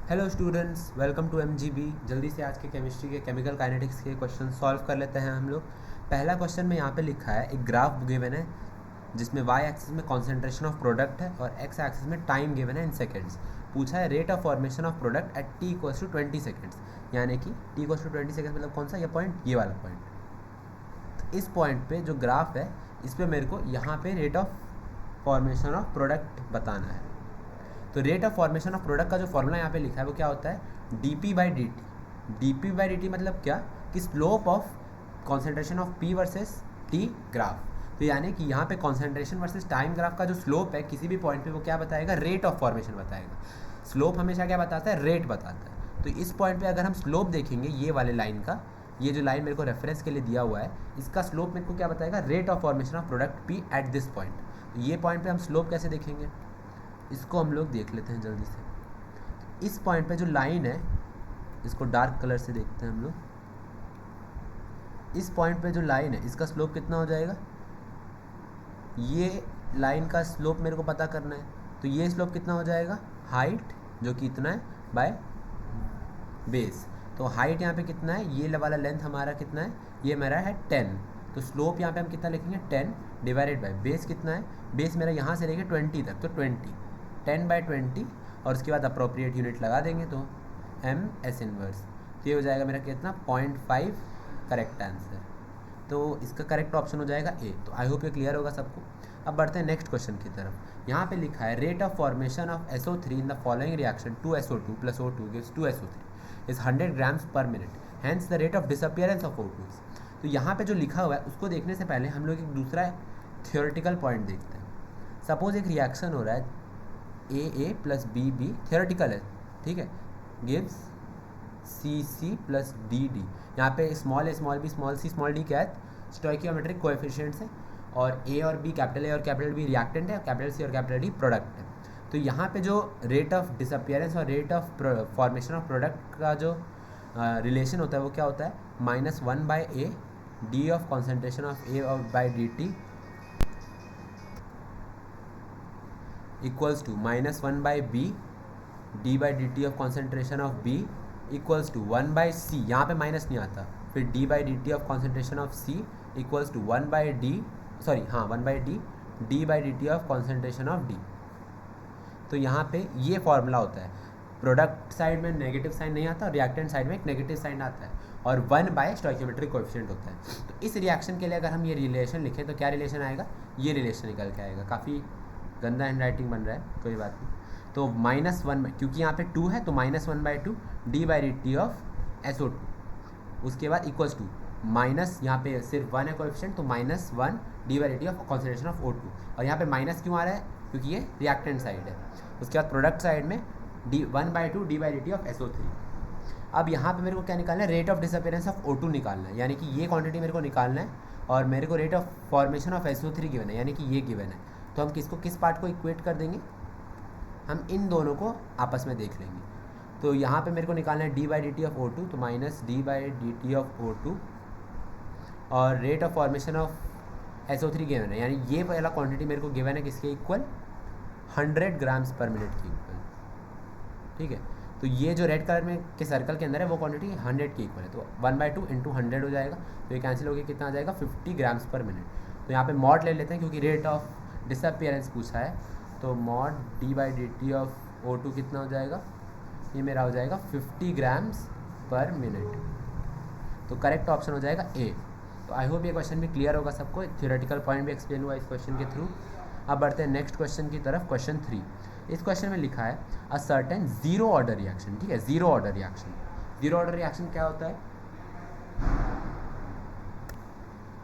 Hello students, welcome to MGB. जल्दी से आज के केमिस्ट्री के केमिकल काइनेटिक्स के क्वेश्चन सॉल्व कर लेते हैं हम लोग। पहला क्वेश्चन में यहाँ पे लिखा है, एक ग्राफ गिवन है जिसमें वाई एक्सिस में कॉन्सेंट्रेशन ऑफ प्रोडक्ट है और एक्स एक्सिस में टाइम गिवन है इन सेकेंड्स। पूछा है rate of formation of product at T equals to 20 seconds, यानी कि टी इक्वल्स टू 20 सेकेंड्स मतलब कौन सा, ये पॉइंट, ये वाला पॉइंट। तो इस पॉइंट पे जो ग्राफ है इस पर मेरे को यहाँ पे rate of formation of product बताना है। तो rate of formation of product का जो फॉर्मूला यहाँ पे लिखा है वो क्या होता है, dp by D T. dp by D T मतलब क्या, कि slope of concentration of p versus t graph. तो यानी कि यहाँ पे कॉन्सेंट्रेशन वर्सेस टाइम ग्राफ का जो स्लोप है किसी भी पॉइंट पे वो क्या बताएगा, रेट ऑफ फॉर्मेशन बताएगा। स्लोप हमेशा क्या बताता है, रेट बताता है। तो इस पॉइंट पे अगर हम स्लोप देखेंगे ये वाले लाइन का, ये जो लाइन मेरे को रेफरेंस के लिए दिया हुआ है, इसका स्लोप मेरे को क्या बताएगा, rate of formation of product p at this point. तो ये पॉइंट पे हम स्लोप कैसे देखेंगे, इसको हम लोग देख लेते हैं जल्दी से। इस पॉइंट पे जो लाइन है इसको डार्क कलर से देखते हैं हम लोग। इस पॉइंट पे जो लाइन है इसका स्लोप कितना हो जाएगा, ये लाइन का स्लोप मेरे को पता करना है। तो ये स्लोप कितना हो जाएगा, हाइट जो कि इतना है बाय बेस। तो हाइट यहाँ पे कितना है, ये वाला लेंथ हमारा कितना है, ये मेरा है 10। तो स्लोप यहाँ पे हम कितना लिखेंगे, 10 डिवाइडेड बाय बेस कितना है, बेस मेरा यहाँ से लेके 20 तक, तो 10/20 और उसके बाद अप्रोप्रिएट यूनिट लगा देंगे तो MS इनवर्स। तो ये हो जाएगा मेरा कितना, 0.5 करेक्ट आंसर। तो इसका करेक्ट ऑप्शन हो जाएगा ए। तो आई होप ये क्लियर होगा सबको। अब बढ़ते हैं नेक्स्ट क्वेश्चन की तरफ। यहाँ पे लिखा है rate of formation of SO3 in the following reaction 2SO2 + O2 gives 2SO3 is 100 grams per minute, hence the rate of disappearance of O2 is. तो यहाँ पे जो लिखा हुआ है उसको देखने से पहले हम लोग एक दूसरा थियोरेटिकल पॉइंट देखते हैं। सपोज एक रिएक्शन हो रहा है AA + BB, थियोरेटिकल है, ठीक है, गिव्स CC + DD। यहाँ पे small a small b small c small d क्या है, स्टोइकियोमेट्रिक कोएफिशिएंट्स है, और A और B, कैपिटल A और कैपिटल B रिएक्टेंट है, कैपिटल C और कैपिटल D प्रोडक्ट है। तो यहाँ पे जो रेट ऑफ डिसअपियरेंस और rate of formation of product का जो रिलेशन होता है वो क्या होता है, -1/a d of concentration of A और by dt equals to -1/b d/dt of concentration of B equals to 1/c, यहाँ पे माइनस नहीं आता, फिर d/dt of concentration of C equals to 1/d d/dt of concentration of D। तो यहाँ पे ये फॉर्मूला होता है, प्रोडक्ट साइड में नेगेटिव साइन नहीं आता, रिएक्टेंट साइड में एक नेगेटिव साइन आता है, और 1 स्टोइकियोमेट्रिक कोएफिशिएंट होता है। तो इस रिएक्शन के लिए अगर हम ये रिलेशन लिखें तो क्या रिलेशन आएगा, ये रिलेशन निकल के आएगा। काफ़ी गंदा हैंड राइटिंग बन रहा है, कोई बात नहीं। तो -1, क्योंकि यहाँ पे 2 है तो -1/2 d/dt ऑफ SO2, उसके बाद इक्वल्स टू माइनस, यहाँ पे सिर्फ 1 है कोएफिशिएंट, तो -1 d/dt of concentration of O2। और यहाँ पे माइनस क्यों आ रहा है, क्योंकि ये रिएक्टेंट साइड है। उसके बाद प्रोडक्ट साइड में 1/2 d/dt ऑफ SO3। अब यहाँ पे मेरे को क्या निकालना है, rate of disappearance of O2 निकालना है, यानी कि ये क्वांटिटी मेरे को निकालना है, और मेरे को rate of formation of SO3 given है, यानी कि ये गिवन है। तो हम किस पार्ट को इक्वेट कर देंगे, हम इन दोनों को आपस में देख लेंगे। तो यहाँ पे मेरे को निकालना है d/dt ऑफ O2, तो -d/dt ऑफ O2, और rate of formation of SO3 given है, यानी ये पहला क्वांटिटी मेरे को गिवन है किसके इक्वल, 100 ग्राम्स पर मिनट की इक्वल, ठीक है। तो ये जो रेड कलर में के सर्कल के अंदर है वो क्वांटिटी 100 की इक्वल है, तो 1/2 × 100 हो जाएगा। तो ये कैंसिल होकर कितना आ जाएगा, 50 ग्राम्स पर मिनट। तो यहाँ पे मॉड ले लेते हैं क्योंकि रेट ऑफ डिसअपियरेंस पूछा है, तो मॉड d/dt ऑफ O2 कितना हो जाएगा, ये मेरा हो जाएगा 50 ग्राम्स पर मिनट। तो करेक्ट ऑप्शन हो जाएगा ए। तो आई होप ये क्वेश्चन भी क्लियर होगा सबको, थियोरेटिकल पॉइंट भी एक्सप्लेन हुआ इस क्वेश्चन के थ्रू। अब बढ़ते हैं नेक्स्ट क्वेश्चन की तरफ, क्वेश्चन 3। इस क्वेश्चन में लिखा है a certain zero order reaction, ठीक है, zero order reaction. Zero order reaction क्या होता है,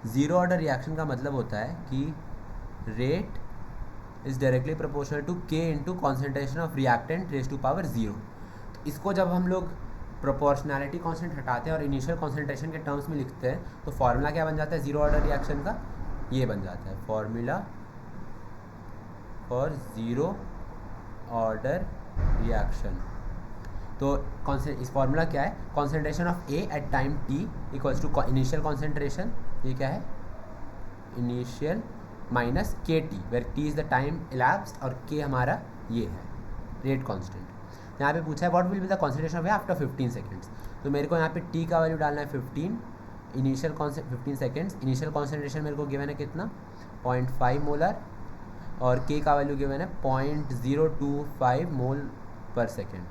जीरो ऑर्डर रिएक्शन का मतलब होता है कि rate is directly proportional to K into concentration of reactant raise to power 0। तो इसको जब हम लोग प्रोपोर्शनैलिटी कांस्टेंट हटाते हैं और इनिशियल कॉन्सेंट्रेशन के टर्म्स में लिखते हैं तो फॉर्मूला क्या बन जाता है जीरो ऑर्डर रिएक्शन का, ये बन जाता है formula for zero order reaction. तो इस फॉर्मूला क्या है, concentration of A at time t equals to initial concentration, ये क्या है, initial -KT, where T is the time elapsed और K हमारा ये है रेट कांस्टेंट। यहाँ पे पूछा है what will be the concentration of A after 15 seconds. तो मेरे को यहाँ पे टी का वैल्यू डालना है 15, इनिशियल 15 सेकेंड्स, इनिशियल कॉन्सेंट्रेशन मेरे को गिवन है कितना 0.5 मोलर, और के का वैल्यू गिवन है 0.025 मोल पर सेकेंड।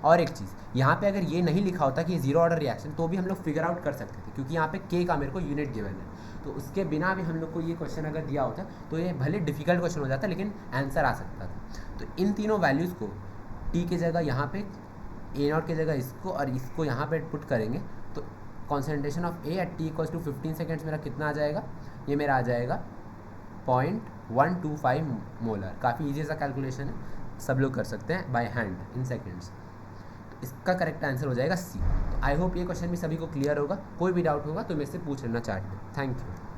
और एक चीज़ यहाँ पे अगर ये नहीं लिखा होता कि जीरो ऑर्डर रिएक्शन तो भी हम लोग फिगर आउट कर सकते थे, क्योंकि यहाँ पे के का मेरे को यूनिट गिवन है। तो उसके बिना भी हम लोग को ये क्वेश्चन अगर दिया होता तो ये भले डिफिकल्ट क्वेश्चन हो जाता लेकिन आंसर आ सकता था। तो इन तीनों वैल्यूज़ को टी की जगह यहाँ पे ए नॉट की जगह इसको और इसको यहाँ पे पुट करेंगे तो concentration of A at T equals to 15 seconds मेरा कितना आ जाएगा, ये मेरा आ जाएगा 0.125 मोलर। काफ़ी ईजी सा कैलकुलेशन है, सब लोग कर सकते हैं बाय हैंड इन सेकेंड्स। तो इसका करेक्ट आंसर हो जाएगा सी। तो आई होप ये क्वेश्चन भी सभी को क्लियर होगा। कोई भी डाउट होगा तो मेरे से पूछ लेना चैट में। Thank you.